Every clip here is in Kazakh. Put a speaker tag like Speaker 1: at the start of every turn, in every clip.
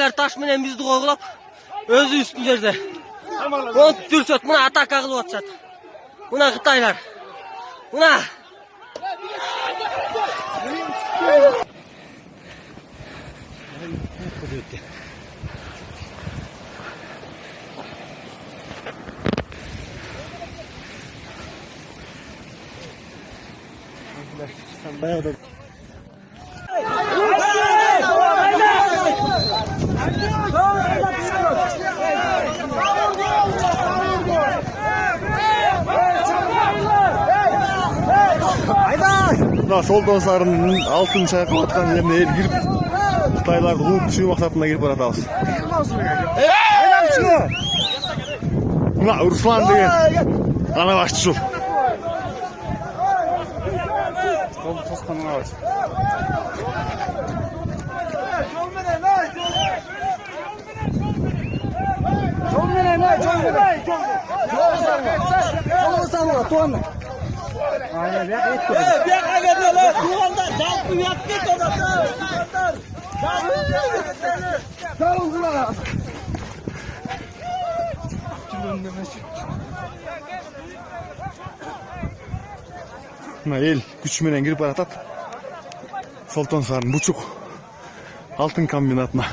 Speaker 1: Kıtaylar taş menen bizdi qoğulap, özü üstünlerde. Onu Türkçöt, buna ataka kılıp atışat. Buna Kıtaylar. Buna.
Speaker 2: Mына Солтон сарынын алтын чайкап аткан жерине эл кирип, Кытайларды кууп түшүү максатында кирип баратабыз. Мына Руслан деген ана башчы ушул. Мына эл күч менен кирип баратат. Солтон сарынын Бучук алтын комбинатына.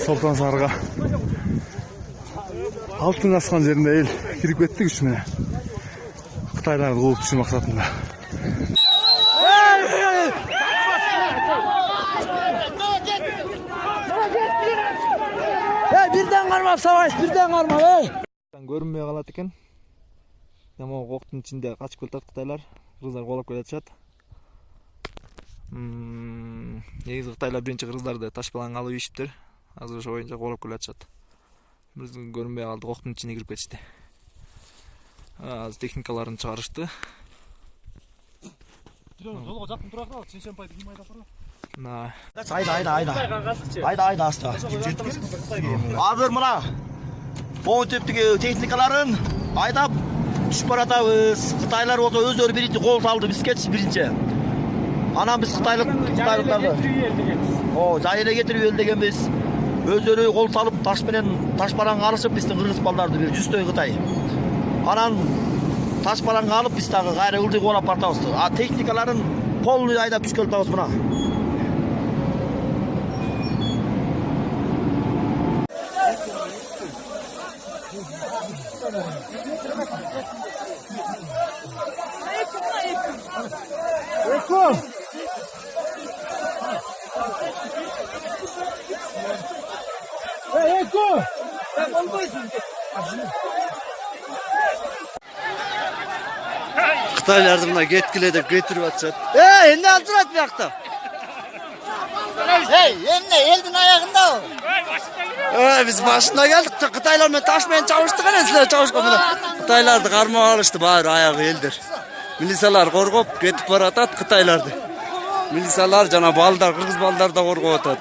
Speaker 2: Солтон сарыга алтын аскан жеринде эл кирип кетти күч менен. Кытайларды кууп түшүү максатында.
Speaker 3: Birden karmap savaş, birden karmap ey.
Speaker 4: Көрүнбөй калат экен. Могу коктун ичинде качып келатат Кытайлар, кыргыздар колоп келатышат. Негизи Кытайлар биринчи кыргыздарды таш балаңга алып ийишиптир. Азыр ошо боюнча колоп келатышат. Биз көрүнбөй калды, коктун ичине кирип кетишти. Азыр техникаларын чыгарышты.
Speaker 2: Жолго жакын тура кал, Ченченпайды ким айдап барат?
Speaker 3: Ayda asla. Hazır mına. Bu tüpteki teknikaların ayda düşüp baratabız. Kıtaylar olsa özleri birinci kol saldı, biz geçiş birinci. Anam biz Kıtaylıklardı. O zayire getiriyor el degen biz. Özleri kol salıp taş baran alışıp bizden Kırgız ballardı bir yüztöy Kıtay. Anan taş baran alıp biz dağı gayri ıldık olap bartabız. Teknikaların polunu ayda püsköltabız buna.
Speaker 2: Eko! Hey Eko!
Speaker 4: Кытайларды мына кеткиледеп кетирип атышат.
Speaker 3: Emne altırat bir yakta. Hey, emne eldin ayağında o.
Speaker 4: Биз башында келдик, Кытайлар менен таш менен чабыштык эле, силер чабышкан менен. Кытайларды кармап алышты баары аягы элдер. Милициялар коргоп кетип баратат Кытайларды. Милициялар жана балдар, кыргыз балдар да коргоп атат.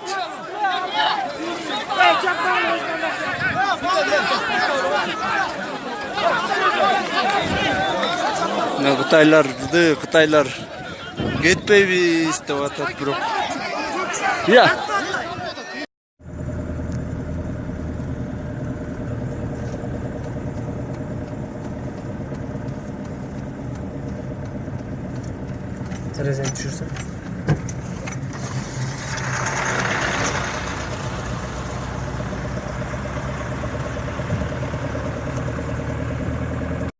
Speaker 4: Кытайлар кетпейбиз деп атат бирок. Я.
Speaker 1: Terezeni düşürsen.